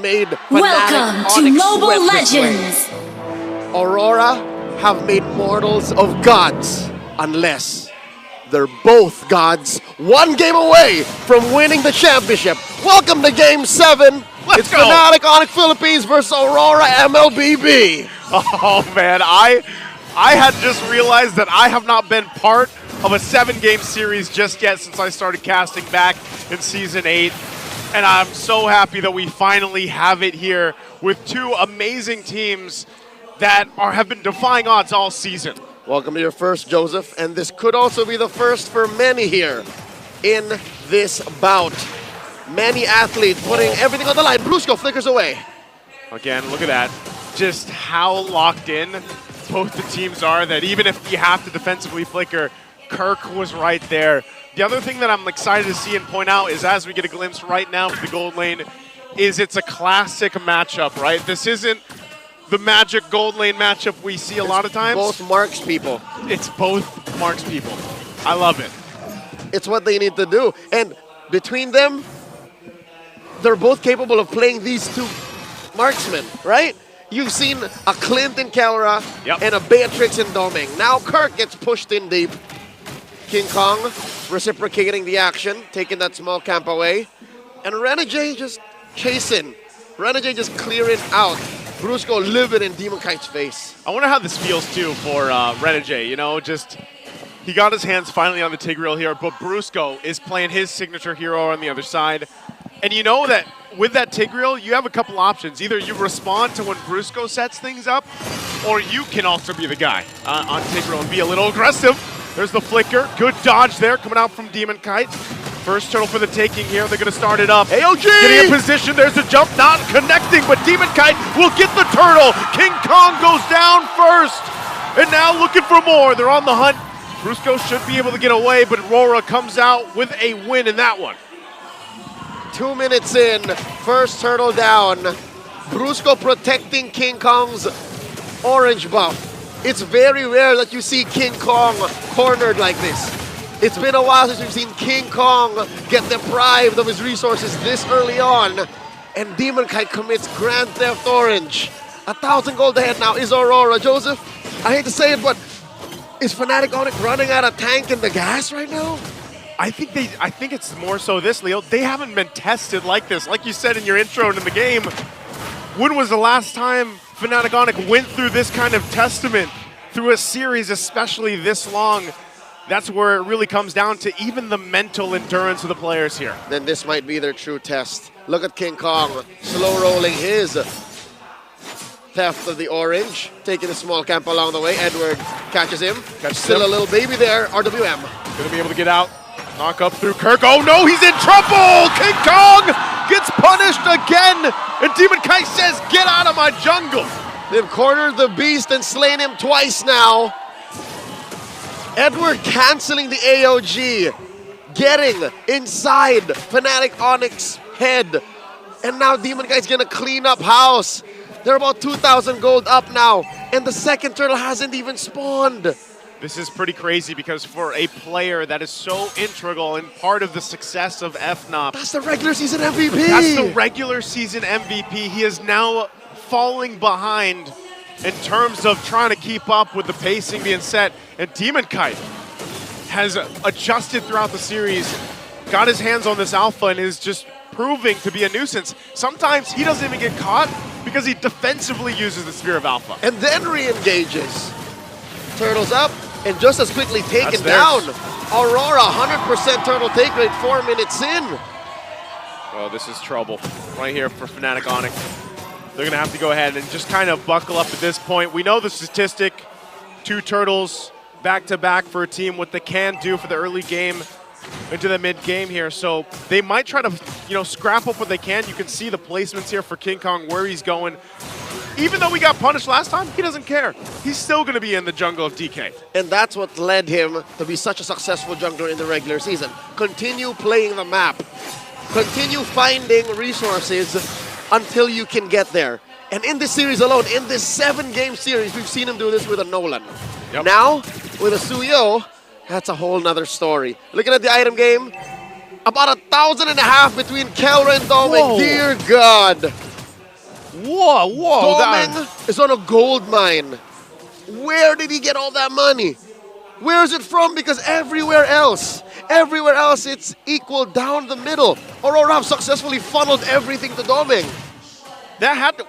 made Fnatic Welcome to Onic Mobile sweat this way. Legends! Aurora have made mortals of gods unless they're both gods, one game away from winning the championship. Welcome to Game 7. It's go. Fnatic Onic Philippines versus Aurora MLBB. Oh man, I had just realized that I have not been part of a 7-game series just yet since I started casting back in Season 8. And I'm so happy that we finally have it here with two amazing teams that have been defying odds all season. Welcome to your first, Joseph, and this could also be the first for many here in this bout. Many athletes putting everything on the line. Brusco flickers away. Again, look at that. Just how locked in both the teams are that even if you have to defensively flicker, Kirk was right there. The other thing that I'm excited to see and point out is as we get a glimpse right now for the gold lane, is it's a classic matchup, right? This isn't the Magic gold lane matchup we see a lot of times. Both Marks people. It's both Marks people. I love it. It's what they need to do. And between them, they're both capable of playing these two marksmen, right? You've seen a Clint in Kelra and a Beatrix in Doming. Now Kirk gets pushed in deep. King Kong reciprocating the action, taking that small camp away. And Renegade just chasing. Renegade just clearing out. Brusco living in Demon Kite's face. I wonder how this feels too for Renegade, you know, just he got his hands finally on the Tigreal here, but Brusco is playing his signature hero on the other side. And you know that with that Tigreal, you have a couple options. Either you respond to when Brusco sets things up, or you can also be the guy on Tigreal and be a little aggressive. There's the flicker. Good dodge there coming out from Demon Kite. First turtle for the taking here. They're going to start it up. AOG! Getting in position. There's a jump. Not connecting, but Demon Kite will get the turtle. King Kong goes down first. And now looking for more. They're on the hunt. Brusco should be able to get away, but Aurora comes out with a win in that one. 2 minutes in, first turtle down. Brusco protecting King Kong's orange buff. It's very rare that you see King Kong cornered like this. It's been a while since we've seen King Kong get deprived of his resources this early on. And Demon Kite commits Grand Theft Orange. 1,000 gold ahead now is Aurora. Joseph, I hate to say it, but is Fnatic Onic running out of tank in the gas right now? I think it's more so this, Leo. They haven't been tested like this. Like you said in your intro and in the game, when was the last time Fnatic Onic went through this kind of testament through a series, especially this long? That's where it really comes down to even the mental endurance of the players here. Then this might be their true test. Look at King Kong slow rolling his theft of the orange, taking a small camp along the way. Edward catches him. Still a little baby there. RWM. Gonna be able to get out. Knock up through Kirk. Oh no, he's in trouble! King Kong gets punished again! And Demon Kite says, get out of my jungle! They've cornered the beast and slain him twice now. Edward canceling the AOG, getting inside Fnatic Onic's head. And now Demon Kite's gonna clean up house. They're about 2,000 gold up now, and the second turtle hasn't even spawned. This is pretty crazy because for a player that is so integral and part of the success of FNOP. That's the regular season MVP. That's the regular season MVP. He is now falling behind in terms of trying to keep up with the pacing being set. And Demon Kite has adjusted throughout the series, got his hands on this alpha, and is just proving to be a nuisance. Sometimes he doesn't even get caught because he defensively uses the Sphere of Alpha. And then re-engages. Turtles up, and just as quickly taken down. Aurora, 100% turtle take rate, 4 minutes in. Oh, this is trouble right here for Fnatic Onic. They're going to have to go ahead and just kind of buckle up at this point. We know the statistic, 2 turtles back-to-back for a team, what they can do for the early game into the mid-game here. So they might try to, you know, scrap up what they can. You can see the placements here for King Kong, where he's going. Even though we got punished last time, he doesn't care. He's still going to be in the jungle of DK. And that's what led him to be such a successful jungler in the regular season. Continue playing the map. Continue finding resources until you can get there. And in this series alone, in this 7-game series, we've seen him do this with a Nolan. Yep. Now, with a Suyo, that's a whole nother story. Looking at the item game, about 1,500 between Kelra and Doming. Dear God. Whoa, whoa. Doming is on a gold mine. Where did he get all that money? Where is it from? Because everywhere else it's equal down the middle. Aurora have successfully funneled everything to Doming. That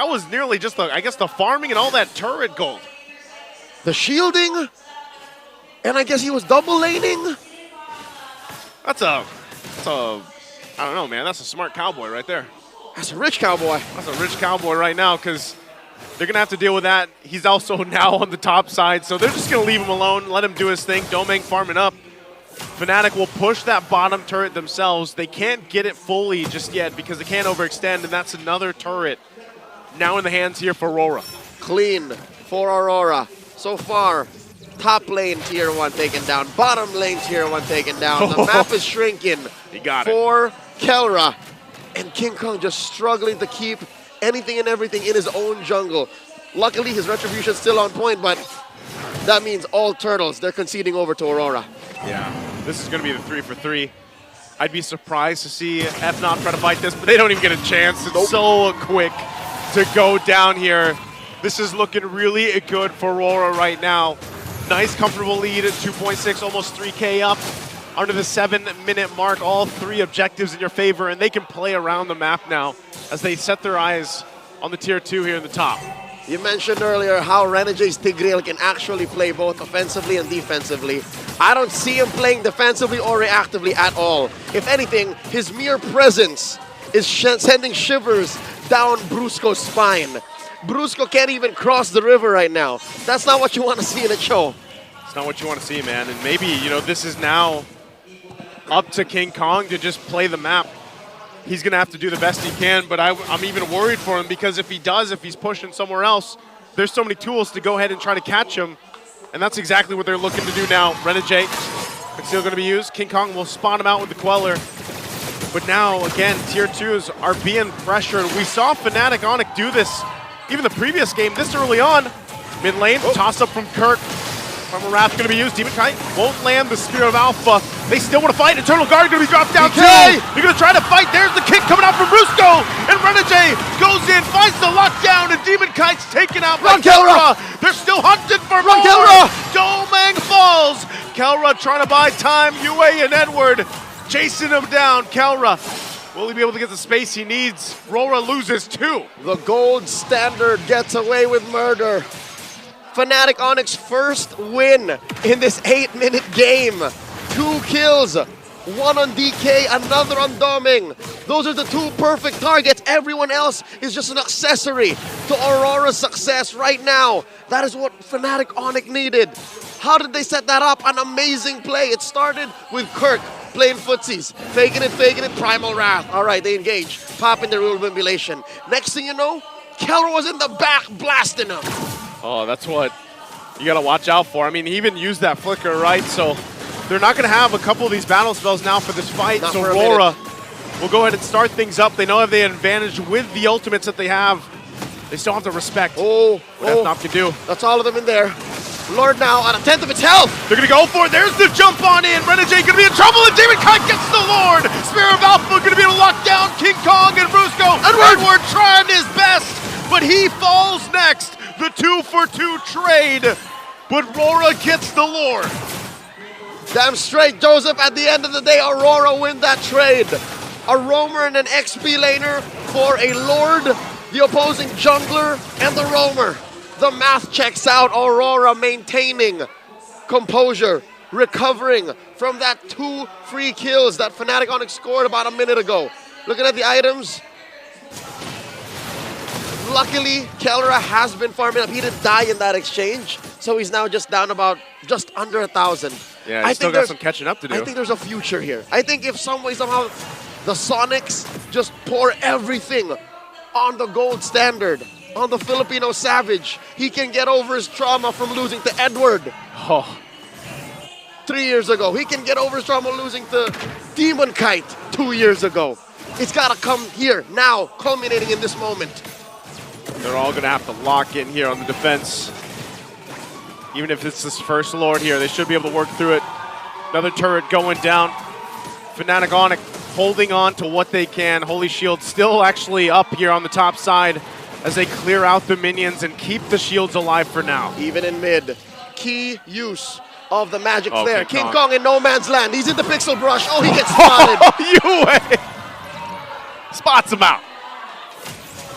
was nearly just I guess the farming and all that turret gold. The shielding, and I guess he was double laning. That's a I don't know, man. That's a smart cowboy right there. That's a rich cowboy. That's a rich cowboy right now, because they're going to have to deal with that. He's also now on the top side, so they're just going to leave him alone, let him do his thing. Doming farming up. Fnatic will push that bottom turret themselves. They can't get it fully just yet because they can't overextend, and that's another turret now in the hands here for Aurora. Clean for Aurora. So far, top lane tier 1 taken down, bottom lane tier 1 taken down. The map is shrinking He got for Kelra. And King Kong just struggling to keep anything and everything in his own jungle. Luckily, his retribution's still on point, but that means all turtles, they're conceding over to Aurora. Yeah, this is going to be the 3 for 3. I'd be surprised to see Fnatic try to fight this, but they don't even get a chance. It's so quick to go down here. This is looking really good for Aurora right now. Nice, comfortable lead at 2.6, almost 3K up. Under the 7-minute mark, all 3 objectives in your favor, and they can play around the map now as they set their eyes on the tier 2 here in the top. You mentioned earlier how Renegades Tigreal can actually play both offensively and defensively. I don't see him playing defensively or reactively at all. If anything, his mere presence is sending shivers down Brusco's spine. Brusco can't even cross the river right now. That's not what you want to see in a show. It's not what you want to see, man. And maybe, you know, this is now up to King Kong to just play the map. He's going to have to do the best he can, but I'm even worried for him because if he's pushing somewhere else, there's so many tools to go ahead and try to catch him, and that's exactly what they're looking to do now. Renegade is still going to be used. King Kong will spawn him out with the Queller, but now, again, tier 2s are being pressured. We saw Fnatic Onic do this even the previous game this early on. Mid lane, toss up from Kirk. From Wrath going to be used. Demon Kite won't land the Spear of Alpha. They still want to fight. Eternal Guard going to be dropped down too. They're going to try to fight. There's the kick coming out from Brusco. And Renegade goes in, finds the lockdown, and Demon Kite's taken out by Kelra. They're still hunting for more. Kelra. Doming falls. Kelra trying to buy time. UA and Edward chasing him down. Kelra, will he be able to get the space he needs? Aurora loses 2. The gold standard gets away with murder. Fnatic Onic's first win in this 8-minute game. 2 kills, 1 on DK, another on Doming. Those are the 2 perfect targets. Everyone else is just an accessory to Aurora's success right now. That is what Fnatic Onic needed. How did they set that up? An amazing play. It started with Kirk playing footsies, faking it, Primal Wrath. All right, they engage, popping their rule of emulation. Next thing you know, Kelra was in the back blasting him. Oh, that's what you got to watch out for. I mean, he even used that flicker, right? So they're not going to have a couple of these battle spells now for this fight. Not so for a Aurora will go ahead and start things up. They know if they have advantage with the ultimates that they have. They still have to respect what Fnatic can do. That's all of them in there. Lord now on 1/10 of its health. They're going to go for it. There's the jump on in. Renegade going to be in trouble, and Demon Kite gets the Lord. Spear of Alpha going to be able to lock down King Kong and Brusco. Edward trying his best, but he falls next. The 2-for-2 trade, but Aurora gets the Lord. Damn straight, Joseph. At the end of the day, Aurora win that trade. A roamer and an XP laner for a Lord, the opposing jungler, and the roamer. The math checks out. Aurora maintaining composure, recovering from that 2 free kills that Fnatic Onic scored about a minute ago. Looking at the items, luckily, Kelra has been farming up. He didn't die in that exchange, so he's now just down about just under 1,000. Yeah, he's still got some catching up to do. I think there's a future here. I think if some way, somehow, the Sonics just pour everything on the gold standard, on the Filipino Savage, he can get over his trauma from losing to Edward 3 years ago. He can get over his trauma losing to Demon Kite 2 years ago. It's got to come here, now, culminating in this moment. They're all going to have to lock in here on the defense. Even if it's this first Lord here, they should be able to work through it. Another turret going down. Fnatic Onic holding on to what they can. Holy Shield still actually up here on the top side as they clear out the minions and keep the shields alive for now. Even in mid, key use of the magic flare. King King Kong Kong in no man's land. He's in the pixel brush. Oh, he gets spotted. Yue spots him out.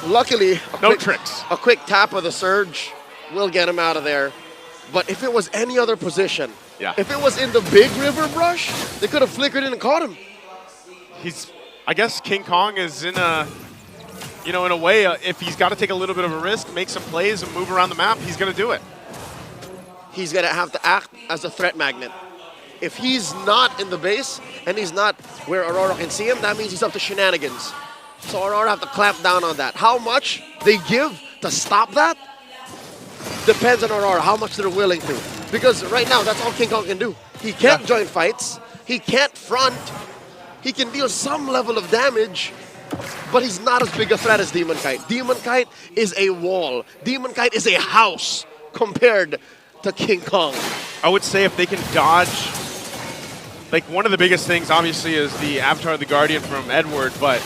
Luckily, No tricks. a quick tap of the surge will get him out of there. But if it was any other position, Yeah. if it was in the big river brush, they could have flickered in and caught him. I guess King Kong is in a, in a way, if he's got to take a little bit of a risk, make some plays and move around the map, he's going to do it. He's going to have to act as a threat magnet. If he's not in the base and he's not where Aurora can see him, that means he's up to shenanigans. So Aurora have to clamp down on that. How much they give to stop that depends on Aurora, how much they're willing to. Because right now, that's all King Kong can do. He can't join fights. He can't front. He can deal some level of damage, but he's not as big a threat as Demon Kite. Demon Kite is a wall. Demon Kite is a house compared to King Kong. I would say if they can dodge, like one of the biggest things obviously is the Avatar of the Guardian from Edward, but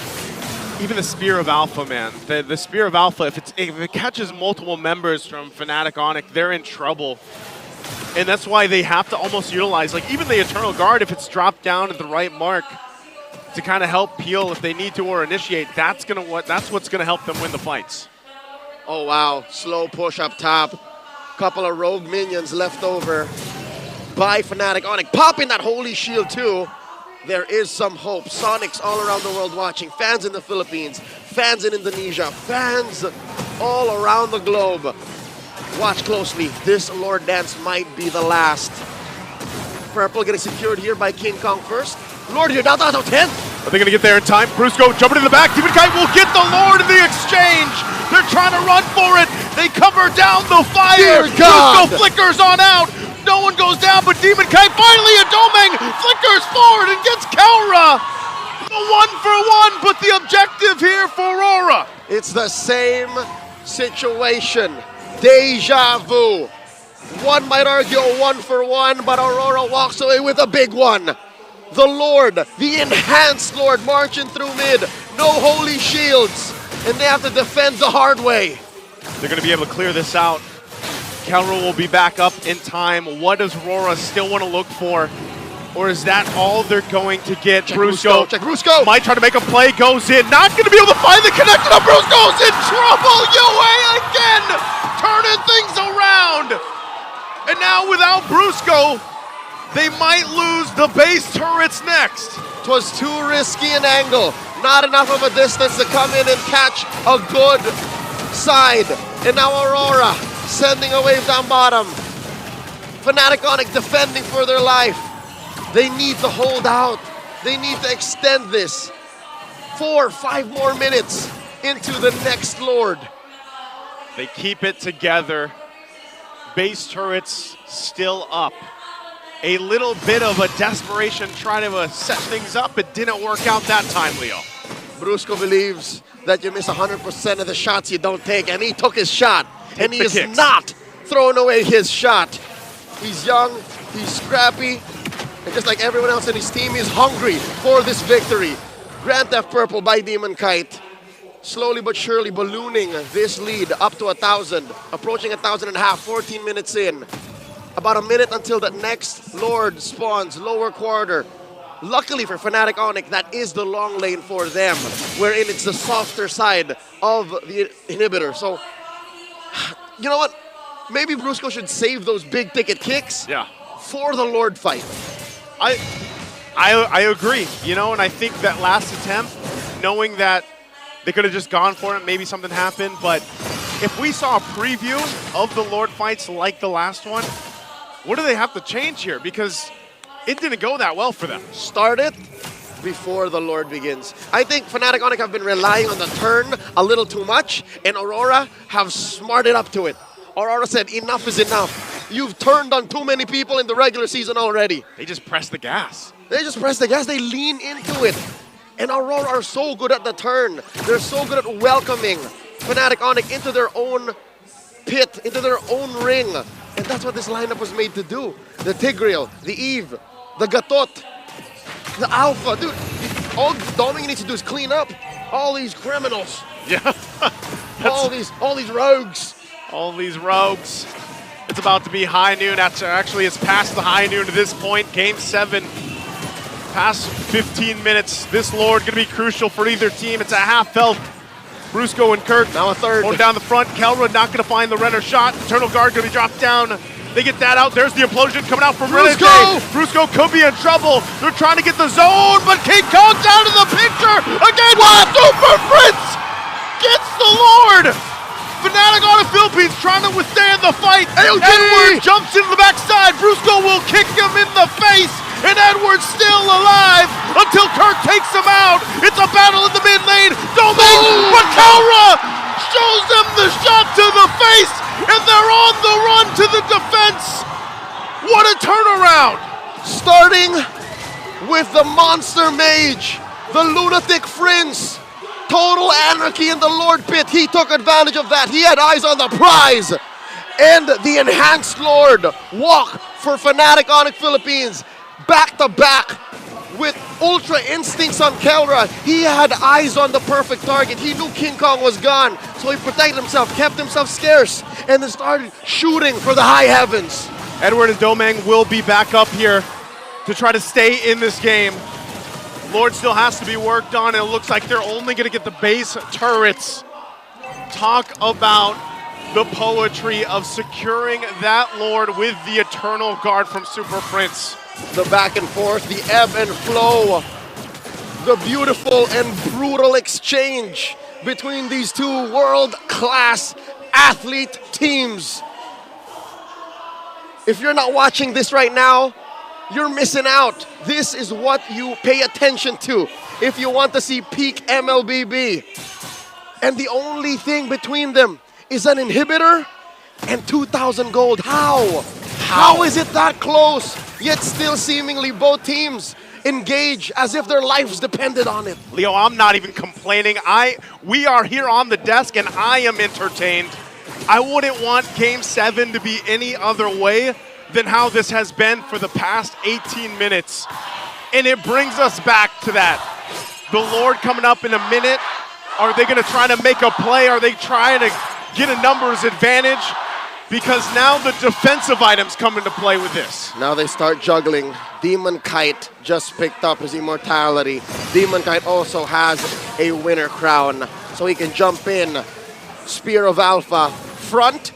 even the Spear of Alpha, man. The Spear of Alpha, if it catches multiple members from Fnatic Onic, they're in trouble. And that's why they have to almost utilize, like even the Eternal Guard, if it's dropped down at the right mark to kind of help peel if they need to or initiate, that's what's gonna help them win the fights. Oh wow, slow push up top. Couple of rogue minions left over by Fnatic Onic. Popping that Holy Shield too. There is some hope. Sonics all around the world watching. Fans in the Philippines, fans in Indonesia, fans all around the globe. Watch closely. This Lord Dance might be the last. Purple getting secured here by King Kong first. Lord here, down to 10. Are they going to get there in time? Brusco jumping in the back. Demon Kite will get the Lord in the exchange. They're trying to run for it. They cover down the fire. Brusco flickers on out. No one goes down, but Demon Kite finally a Domeng flickers forward and gets Kaura. The 1-for-1, but the objective here for Aurora. It's the same situation. Deja vu. One might argue a 1-for-1, but Aurora walks away with a big one. The Lord, the enhanced Lord, marching through mid. No holy shields, and they have to defend the hard way. They're going to be able to clear this out. Kaura will be back up in time. What does Aurora still want to look for? Or is that all they're going to get? Brusco. Check Brusco. Might try to make a play, goes in. Not going to be able to find the connection. Brusco's in trouble. Yue again, turning things around. And now without Brusco, they might lose the base turrets next. It was too risky an angle. Not enough of a distance to come in and catch a good side. And now Aurora sending a wave down bottom. Fnatic Onic defending for their life. They need to hold out. They need to extend this. 4 or 5 more minutes into the next Lord. They keep it together. Base turrets still up. A little bit of a desperation trying to set things up. It didn't work out that time, Leo. Brusco believes that you miss 100% of the shots you don't take, and he took his shot. And he is not throwing away his shot. He's young, he's scrappy, and just like everyone else in his team, he's hungry for this victory. Grand Theft Purple by Demon Kite. Slowly but surely ballooning this lead up to 1,000. Approaching 1,500, 14 minutes in. About a minute until the next Lord spawns, lower quarter. Luckily for Fnatic Onic, that is the long lane for them, wherein it's the softer side of the inhibitor. So, you know what? Maybe Brusco should save those big ticket kicks for the Lord fight. I agree, and I think that last attempt, knowing that they could have just gone for it, maybe something happened, but if we saw a preview of the Lord fights like the last one, what do they have to change here? Because it didn't go that well for them. Start it before the Lord begins. I think Fnatic Onic have been relying on the turn a little too much, and Aurora have smarted up to it. Aurora said, enough is enough. You've turned on too many people in the regular season already. They just press the gas. They just press the gas. They lean into it. And Aurora are so good at the turn. They're so good at welcoming Fnatic Onic into their own pit, into their own ring. And that's what this lineup was made to do. The Tigreal, the Eve, the Gatot, the Alpha. Dude, all Dominic needs to do is clean up all these criminals. Yeah. all these rogues. All these rogues. It's about to be high noon. Actually, it's past the high noon at this point. Game 7. Past 15 minutes. This Lord going to be crucial for either team. It's a half health. Brusco and Kirk. Now a third. Going down the front. Kelra not going to find the Renner shot. Eternal Guard going to be dropped down. They get that out. There's the implosion coming out from Brusco! Brusco could be in trouble. They're trying to get the zone, but King Kong's out of the picture. Again, what? Super Prince gets the Lord. Fnatic Onic Philippines trying to withstand the fight. Edward jumps into the backside. Brusco will kick him in the face, and Edward's still alive until Kirk takes him out. It's a battle in the mid lane. But Kelra shows them the shot to the face, and they're on the run to the defense. What a turnaround. Starting with the Monster Mage, the Lunatic Prince. Total anarchy in the Lord pit. He took advantage of that. He had eyes on the prize. And the Enhanced Lord walk for Fnatic Onic Philippines. Back to back with Ultra Instincts on Kelra. He had eyes on the perfect target. He knew King Kong was gone. So he protected himself, kept himself scarce, and then started shooting for the high heavens. Edward and Domang will be back up here to try to stay in this game. Lord still has to be worked on, and it looks like they're only going to get the base turrets. Talk about the poetry of securing that Lord with the Eternal Guard from Super Prince. The back and forth, the ebb and flow, the beautiful and brutal exchange between these two world-class athlete teams. If you're not watching this right now, you're missing out. This is what you pay attention to if you want to see peak MLBB. And the only thing between them is an inhibitor and 2,000 gold. How? How is it that close? Yet still seemingly both teams engage as if their lives depended on it. Leo, I'm not even complaining. We are here on the desk and I am entertained. I wouldn't want Game 7 to be any other way than how this has been for the past 18 minutes. And it brings us back to that. The Lord coming up in a minute. Are they gonna try to make a play? Are they trying to get a numbers advantage? Because now the defensive items come into play with this. Now they start juggling. Demon Kite just picked up his immortality. Demon Kite also has a winner crown, so he can jump in, Spear of Alpha, front,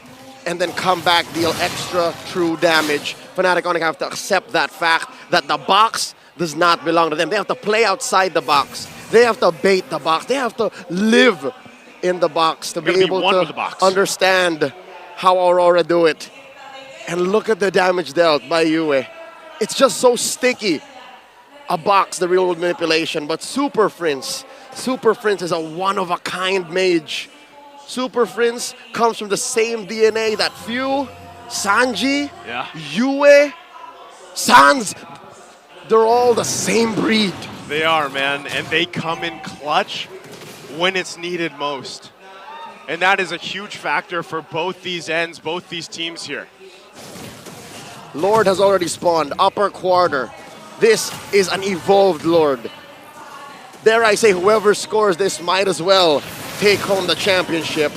and then come back, deal extra true damage. Fnatic Onic have to accept that fact that the box does not belong to them. They have to play outside the box. They have to bait the box. They have to live in the box to be able to understand how Aurora do it. And look at the damage dealt by Yue. It's just so sticky. A box, the real world manipulation, but Super Prince is a one-of-a-kind mage. Super Prince comes from the same DNA that Few, Sanji, Yue, Sans, they're all the same breed. They are, man, and they come in clutch when it's needed most. And that is a huge factor for both these ends, both these teams here. Lord has already spawned, upper quarter. This is an evolved Lord. Dare I say, whoever scores this might as well take home the championship.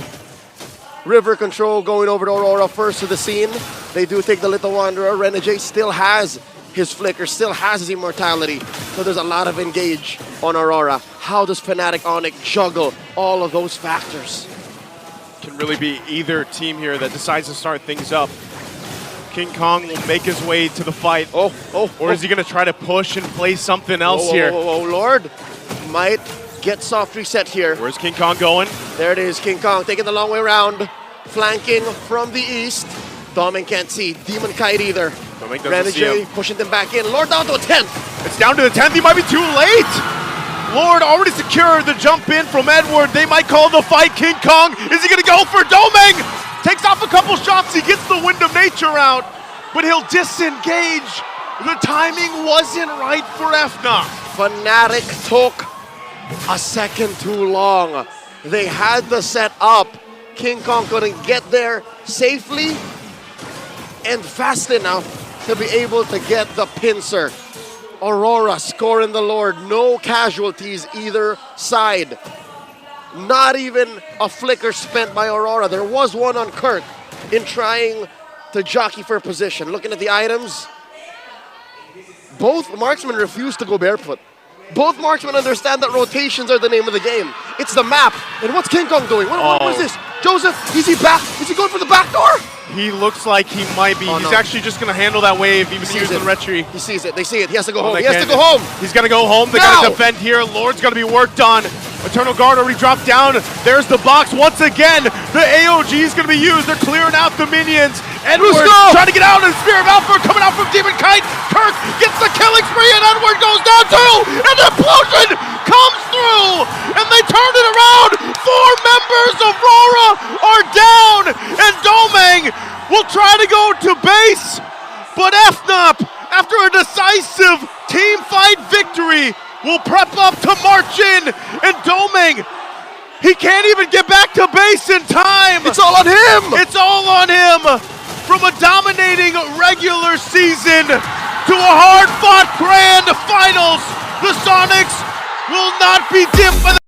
River Control going over to Aurora first to the scene. They do take the Little Wanderer. Renegade still has his flicker, still has his immortality. So there's a lot of engage on Aurora. How does Fnatic Onic juggle all of those factors? Can really be either team here that decides to start things up. King Kong will make his way to the fight. Or is he going to try to push and play something else here? Lord might get soft reset here. Where's King Kong going? There it is, King Kong taking the long way around. Flanking from the east. Doming can't see. Demon Kite either. Renegade pushing them back in. Lord down to a 10th. It's down to the 10th. He might be too late. Lord already secured the jump in from Edward. They might call the fight. King Kong, is he going to go for Doming? Takes off a couple shots. He gets the Wind of Nature out, but he'll disengage. The timing wasn't right for Fnatic. Fnatic took a second too long. They had the set up. King Kong couldn't get there safely and fast enough to be able to get the pincer. Aurora scoring the Lord. No casualties either side. Not even a flicker spent by Aurora. There was one on Kirk in trying to jockey for position. Looking at the items, both marksmen refuse to go barefoot. Both marksmen understand that rotations are the name of the game. It's the map. And what's King Kong doing? What is this? Joseph, is he back? Is he going for the back door? He looks like he might be. He's actually just going to handle that wave, even using retry. He sees it. They see it. He has to go home. He has to go home. He's going to go home. They got to defend here. Lord's going to be worked on. Eternal Guard already dropped down. There's the box. Once again, the AOG is going to be used. They're clearing out the minions. Edward trying to get out, and Spear of Alpha coming out from Demon Kite. Kirk gets the killing spree, and Edward goes down too. And the explosion comes through, and they turn it around. 4 members of Aurora are down, and Domeng will try to go to base, but FNOP, after a decisive team fight victory, will prep up to march in, and Domeng, he can't even get back to base in time. It's all on him. It's all on him. From a dominating regular season to a hard-fought grand finals, the Sonics will not be dimmed by the